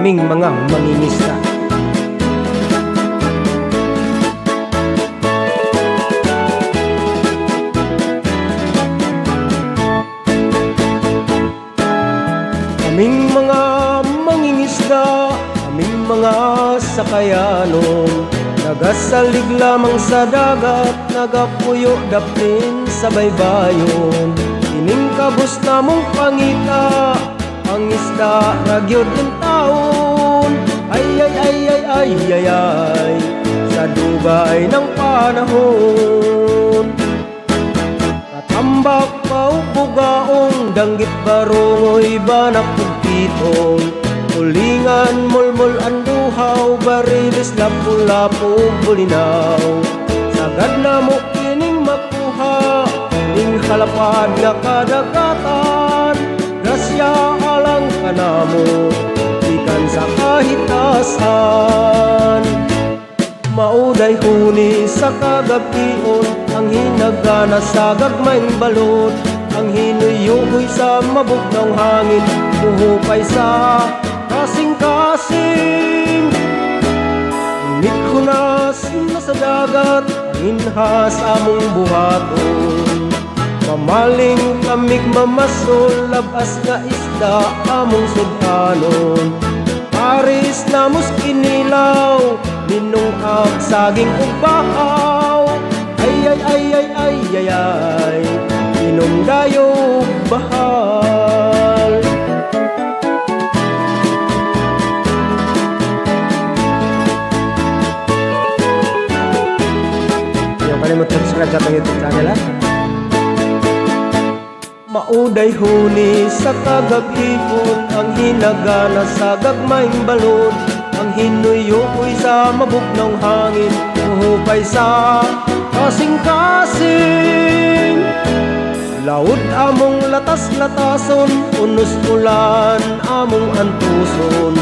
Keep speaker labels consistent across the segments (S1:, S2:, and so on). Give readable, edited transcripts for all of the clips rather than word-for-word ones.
S1: kaming mga mangingisda. Kaming mga mangingisda, kaming mga sakayanon, nagasalig lamang sa dagat, nagapuyo dapin sa baybayon. Ining kabus namong pangita, ang isda ragyod ng taon. Ay ay ay ay ay ay ay, sa dugay ng panahon. Katambak paupugaong, danggit barongoy banak pugtitong. Tulingan mulmul anduhaw, barilis lapu-lapu bulinaw. Sagad na mo kining makuha, ning halapad nga kadagatan. Grasya alang kanamo, ikan sa kahitasan. Mauday huni sa kagabion, ang hinagana sa gagmayng balod. Ang hinuyugoy sa mabugnaw hangin, buhupay sa kasing-kasing. Mikhunas na sa dagat, inhas among buhaton. Mamaling kamig mamasol, labas nga isda among sudhanon. Paris na muskinilaw, linungag saging ubahaw. Ay ay ay ay ay ay ay, inom dayo bahal. Yung kalimutan subscribe sa ating YouTube channel ha. Mauday huni sa kagabhipon, ang hinagana sa gagmayng balod. Ang hinuyukoy sa mabugnaw hangin, uhupay sa kasing-kasing. Laod among latas-latason, unos-ulan among antuson.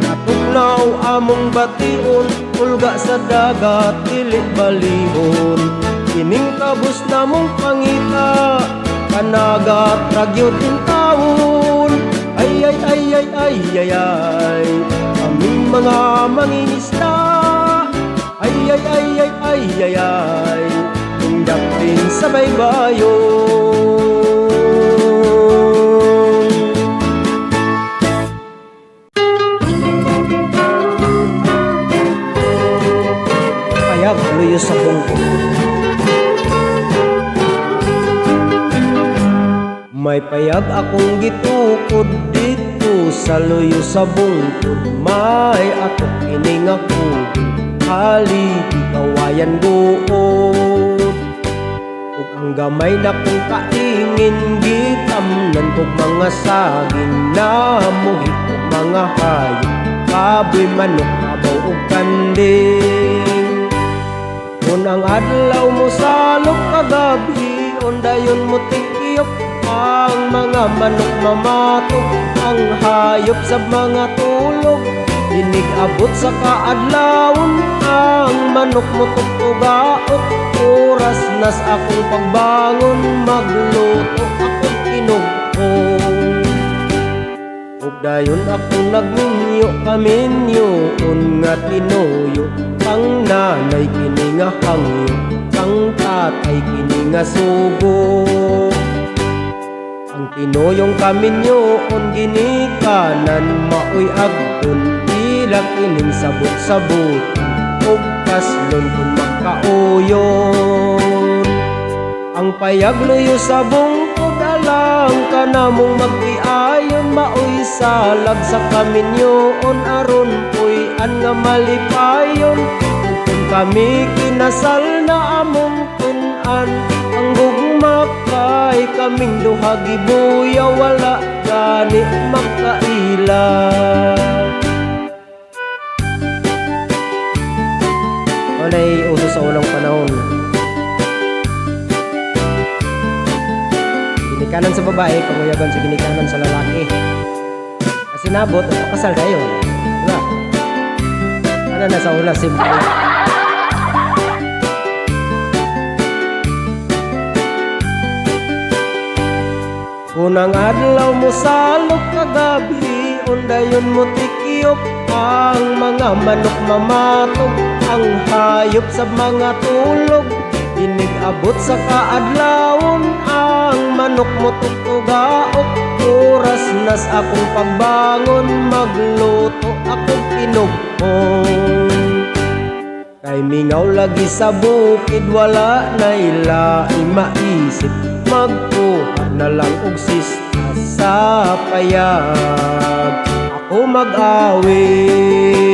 S1: Katugnaw among bation, ulga sa dagat, dili balihon. Kining kabus namong pangita, kanagat ragyod in taon. Ay ay ay ay ay ay ay, aming mga mangingisda. Ay ay ay ay ay ay ay, tindak din sa baybayon. Payag luyo sa bungkot, may payag akong gitukod dito sa luyo sa bungkod. May atok kining ako, haligi kawayan buod. Ug ang gamay na kong kaingin, gitamnan kog mga saging na muhit kog mga hayop. Baboy, manok, abaw ug kanding. Kung ang adlaw mo salok kagabi, ondayon mo tingiyok. Ang mga manok mamatok, ang hayop sa mga tulog. Dinig abot sa kaadlawon, ang manok mo tutugaok. Oras nas akong pagbangon, magluto akong kinugkong. Ug dayon ako nagminyo kaminyo, nga tinuyo. Ang nanay kini nga hangyo, ang tatay kini nga sugo. Ang tinuyong kaminyo on ginikanan, maoy agdon ilang ining sabot-sabot. Ug kaslon kung magkauyon, ang payag luyo sa bungkod, alang ka namong magtiayon. Maoy salag sa kaminyo on aron puy-an nga malipayon. Kung kami kinasal na among tunan, ang gugma kay kaming duha gibuya, wala gani magkaila. Walay uso sa unang panahon, ginikanan sa babae, panguyagan sa ginikanan sa lalaki. Kasi nabot at pakasal kayo, diba? Ano na sa una, simple. Unang adlaw mo salok kagabi, ondayon mo tiki tiyok. Ang mga manok mamatok, ang hayop sa mga tulog. Inig abot sa kaadlawon, ang manok mo tutugaok. Oras nas akong pagbangon, magluto akong pinugpong. Kay mingaw lagi sa bukid, wala na ilaing maisip. Magkuha na lang og sista sa payag, ako mag-awit.